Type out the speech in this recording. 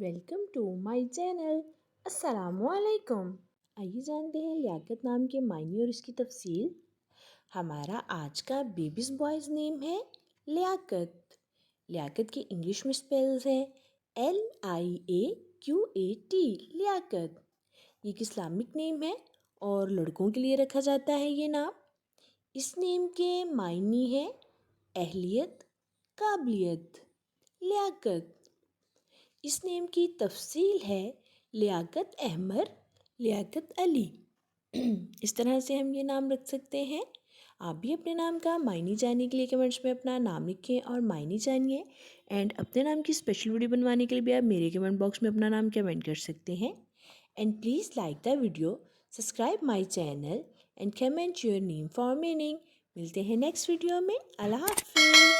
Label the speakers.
Speaker 1: Welcome to my channel. अस्सलामुअलैकुम। आइए जानते हैं लियाकत नाम के मायने और इसकी तफसील। हमारा आज का बेबीज बॉयज़ नेम है लियाकत। लियाकत के इंग्लिश में स्पेल्स है LIAQAT, लियाकत। ये एक इस्लामिक नेम है और लड़कों के लिए रखा जाता है ये नाम। इस नेम के मायने है अहलियत, काबिलियत, लियाकत। इस नेम की तफसील है लियाकत अहमद, लियाकत अली। इस तरह से हम ये नाम रख सकते हैं। आप भी अपने नाम का मायने जानने के लिए कमेंट्स में अपना नाम लिखें और मायने जानिए। एंड अपने नाम की स्पेशल वीडियो बनवाने के लिए भी आप मेरे कमेंट बॉक्स में अपना नाम कमेंट कर सकते हैं। And please like the video, subscribe my channel and comment your name for meaning. मिलते हैं नेक्स्ट वीडियो में। अल्लाह हाफिज़।